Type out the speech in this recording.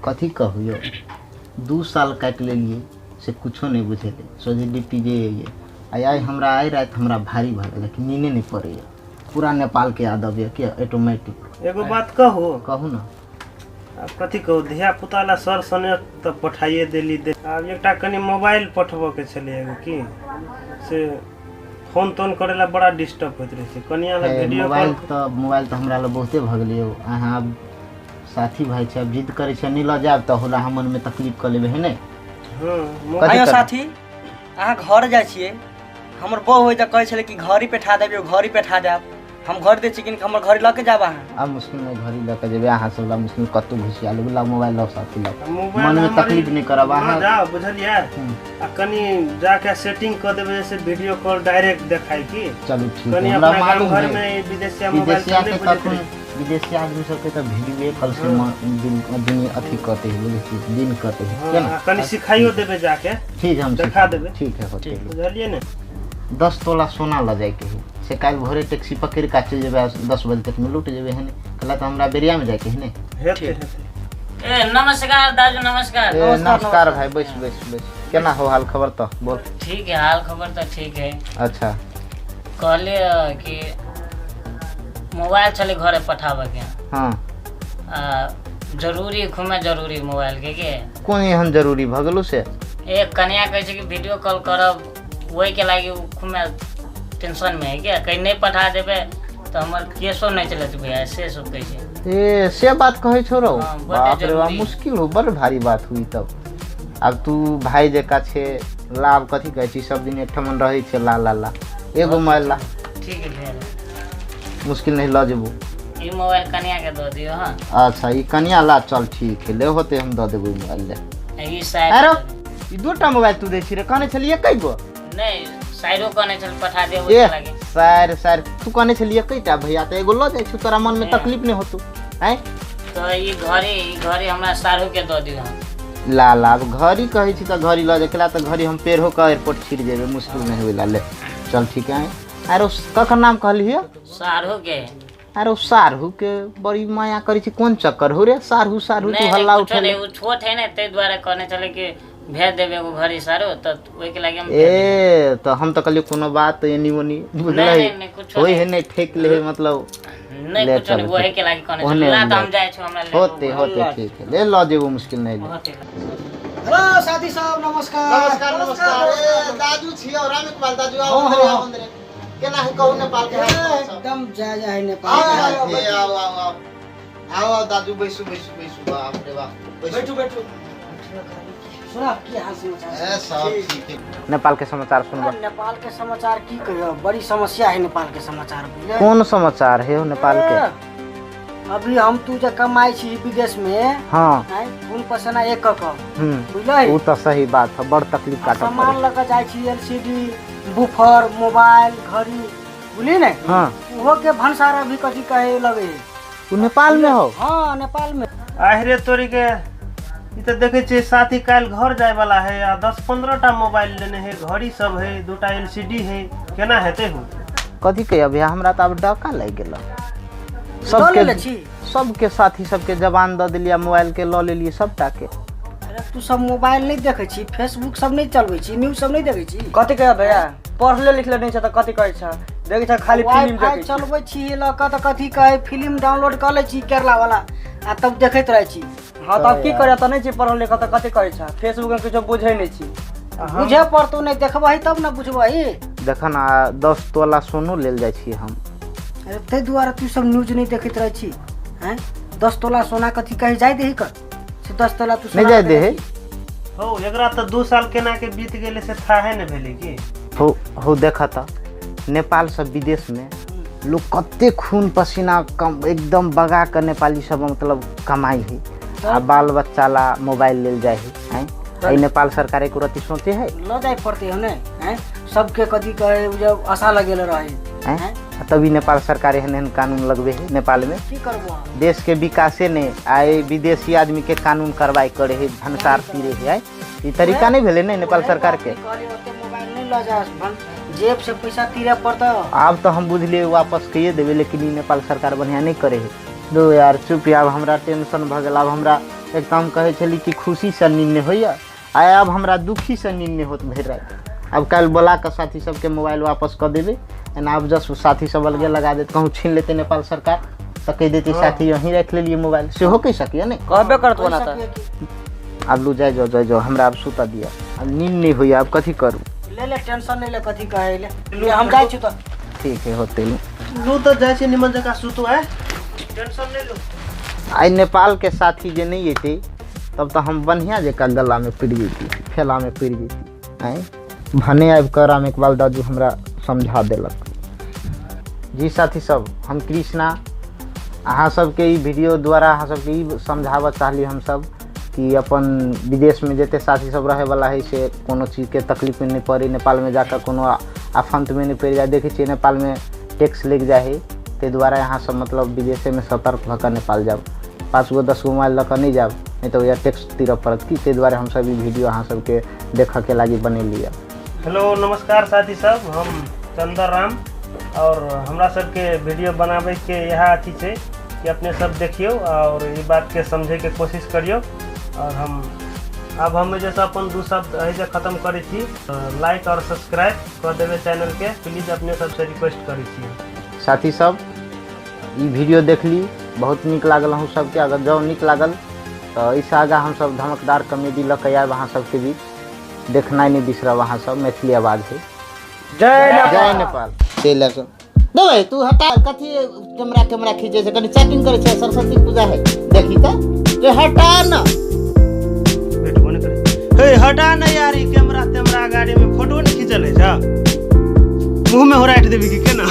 कथी कहूँ 2 साल काट लेलिए से कुछो नहीं बुझेले सोचे डिप्टी जे ये आई हमरा आए रात हमरा भारी भले लेकिन नीने नहीं पड़े पूरा नेपाल के याद आवे के ऑटोमेटिक। एगो बात कहू ना कथी कहू धिया पुता ला सर सने तो पठाइए देली दे अब एकटा कनी मोबाइल पठबो के छले एगो की से फोन तोन करेला बड़ा डिस्टर्ब होइत रहे कनिया ला वीडियो मोबाइल तो हमरा ला बहुते भ गेलै अहाँ साथी भाई छै अब जिद करे छै नहीं ल जाब त होला हमन में तकलीफ कर लेबे है नै। हां आयो साथी अहाँ घर जाय छिए हमर बौ होय त कहै छले कि घरी पे ठा देबे घरी पे ठा देब हम घर दे छी कि हमर घरी ल के जाब अहाँ अब मुश्किल में घरी ल के जेबे अहाँ सब ला मुश्किल कतौ घुसिया लेबे ला मोबाइल ल साथी ला मन में तकलीफ नहीं करब अहाँ जाओ बुझलिए आ कनी जाके सेटिंग कर देबे जैसे वीडियो कॉल डायरेक्ट देखाई की चलो ठीक है हमरा मालूम घर में विदेशिया मोबाइल नहीं बुझे विदेशी आदमी सबके तो वीडियो कॉल से दिन अथी करते हैं दिन करते हैं क्या ना कनी सिखाइयो देबे जाके ठीक हम दिखा देबे ठीक है बुझलिए ने 10 तोला सोना ल जाए के से काल भोरे टैक्सी पकड़ के चल जेबे 10 बजे तक में लौट जेबे है कला तो हमरा बेरिया में जाए के है ने ए नमस्कार दाजू नमस्कार नमस्कार भाई बैस बैस बैस केना हो हाल खबर तो बोल। ठीक है हाल खबर तो ठीक है। अच्छा कहले कि मोबाइल चले घरे पठाबे के हां जरूरी खुमे जरूरी मोबाइल के कोन एहन जरूरी भगलू से एक कन्या कहे कि वीडियो कॉल करब वही के लागी खुमे टेंशन में है क्या कहीं नहीं पठा देबे तो हमर केसो नहीं चलत भैया से सब कहे ए से बात कहे छोरो बाप रे बा मुश्किल हो बड़ भारी बात हुई तब अब तू भाई जेका छे लाभ कथी कहै छी सब दिन एकठमन रहै छे ला ला ला एगो मोबाइल ला ठीक है भैया मुश्किल नहीं ल जेबू ई मोबाइल कन्या के दे दियो। हां अच्छा ई कन्या ला चल ठीक है ले होते हम द देबो मोबाइल ले ई साइड अरे ई दूटा मोबाइल तू दे छी रे कहने छलिए कई गो नहीं साइडो कहने चल पठा दे ओके लागे सार तू कहने छलिए कईटा भैया त एगो ल जाय छु तोरा मन में तकलीफ नहीं होतु हैं तो ई घरे हमरा सारू के द दियो। ला ला घरी कहै छी त घरी ल जाकेला त घरी हम पेड़ हो के एयरपोर्ट छिड़ जेबे मुश्किल नहीं होइला ले चल ठीक है। अरे ककर नाम कहली है सारू के अरे सारू के बड़ी माया करी छी कोन चक्कर हो रे सारू तू हल्ला उठे वो छोट है ना ते द्वारा कहने चले कि भेज देबे एगो घरी सारू त ओइ के लागे हम ए तो हम त कहली कोनो बात एनी ओनी बुझलै होय है नहीं ठेक ले मतलब नहीं कुछ नहीं वो है के लागे कहने चले ला त हम जाय छु हमरा ले होते ठीक है ले ल जेबो मुश्किल नहीं ले। हेलो साथी साहब नमस्कार नमस्कार ए दादू छियो रामकुमार दादू आओ अंदर केना है कहू नेपाल के एकदम जय जय नेपाल आओ दादू बैसु बाप रे बाप बैठो सुना की हाल समाचार ए सब ठीक है। नेपाल के समाचार सुनबा नेपाल के समाचार की कहियो बड़ी समस्या है नेपाल के समाचार बुझले कौन समाचार है नेपाल के अभी हम तू जे कमाई छी विदेश में हां खून पसीना एक बुझले वो तो सही बात है बड़ तकलीफ काट सामान लगा जाय छी एलसीडी बुफर मोबाइल घड़ी बुझली ने हां वो के भंसार अभी कथी कहे लगे तू नेपाल में हो। हां नेपाल में आहरे तोरी के ई त देखे छी साथी काल घर जाय वाला है आ 10-15 टा मोबाइल लेने है घड़ी सब है 2टा एलसीडी है केना हेते हो कथी के अभी हमरा त अब डका लग गेल सबके साथी सबके जवान द दिलिया मोबाइल के ल लेलिए सबटा के। अरे तू सब मोबाइल नहीं देखे छी फेसबुक सब नहीं चलबै छी न्यूज़ सब नहीं देखे छी कथी कह भैया पढ़ले लिखले नहीं छ त कथी कहै छ देखे छ खाली फिल्म देखे छी चलबै छी ल क त कथी कहे फिल्म डाउनलोड कर ले छी केरला वाला आ तब देखैत रहै छी। हां तब की करे त नहीं छी पढ़ल लिखल त कथी कहै छ फेसबुक में कुछ बुझै नहीं छी बुझे पड़तो नहीं देखबही तब ना बुझबही देखन 10 तोला सोनो लेल जाय छी हम। अरे ते दुआरे तू सब न्यूज़ नहीं देखैत रहै छी हैं 10 तोला सोना कथी कहे जाय देही कर से 10 तोला तू नहीं जाय दे हो एकरा त 2 साल केना के बीत गेले से था है ने भेले की हो देखा था नेपाल से विदेश में लोग कते खून पसीना कम एकदम बगा कर नेपाली सब मतलब कमाई है आ बाल बच्चा ला मोबाइल ले जाए है आई नेपाल सरकार एक रति सोचे है ल जाय पड़ते है ने हैं सबके कदी कहे जब आशा लगेल रहे हैं तभी नेपाल सरकार एहन कानून लगबे है नेपाल में की करबो देश के विकासे ने आए विदेशी आदमी के कानून कार्रवाई करे है भनसार तीरे है ई तरीका नहीं भेले ने नेपाल सरकार के मोबाइल नहीं ल जा जेब से पैसा तीरे पड़ता अब तो हम बुझलिए वापस कहिए देवे लेकिन नेपाल सरकार बढ़िया नहीं करे है दो यार चुप अब हमरा टेंशन भ गेल अब हमरा एकदम कहे छली कि खुशी से नींद नहीं होइए आय अब हमरा दुखी से नींद नहीं होत भर रात। अब कल बोला के साथी सबके मोबाइल वापस कर देवे एना अब जस्ट साथी सब अलगे लगा देते कहूँ छीन लेते नेपाल सरकार तो कह देती साथी यहीं रख लिए मोबाइल से हो कह सकिए नहीं कहबे करत बना था। अब लू जाए जो हमरा अब सुता दिया अब नींद नहीं हुई अब कथी करूँ ले टेंशन नहीं ले कथी कहे ले हम जाए छी तो ठीक है होते लू तो जाए छी निमन जगह सुतो है टेंशन नहीं लो। आई नेपाल के साथी जे नहीं अते तब तो हम बढ़िया जगह गला में पिट जती फैला में पिट जती आए भने आबि कर राम इकबाल दादू हमरा समझा देलक। जी साथी सब हम कृष्णा अहाँ सबके ई वीडियो द्वारा अहाँ सबके ई समझाबऽ चाहली हम सब कि अपन विदेश में जते साथी सब रहे वाला है से कोनो चीज़ के तकलीफ में नहीं पड़ी नेपाल में जाकर कोनो आफंत में नहीं पड़ जाए। देखे छे नेपाल में टैक्स लग जाए है ते द्वारा यहाँ सब मतलब विदेश में सतर्क होकर नेपाल जाब 5 गो 10 गो मोबाइल लऽ नहीं जाब नहीं तो यह टैक्स तीर पड़त कि ते द्वारा हम सब ई वीडियो अहाँ सबके देख के लागी बने लिया। हेलो नमस्कार साथी सब हम चंदर राम और हमरा सबके वीडियो बनावे के यह अथी है कि अपने सब देखियो और ये बात के समझे के कोशिश करियो और हम जैसा अपन 2 शब्द ऐसे खत्म करे थी लाइक और सब्सक्राइब कर देवे चैनल के प्लीज अपने सबसे रिक्वेस्ट करे थी। साथी सब ई वीडियो देख ली बहुत निक लागल हम सबके अगर जो निक लागल तो इससे आगा हम सब धमकदार कॉमेडी लऽ आयब अहाँ सबके बीच देखना नहीं बिसरब अहाँ सब मैथिली आवाज है। जय नेपाल चल दे तू हटा कथी कैमरा खींचे से कनी चैटिंग करे छै सरस्वती पूजा है देखी तो हटा ना वेट होने करे हे हटा ना यार ई कैमरा गाड़ी में फोटो नहीं खींचल है जा मुंह में हो राइट देबी कि केना।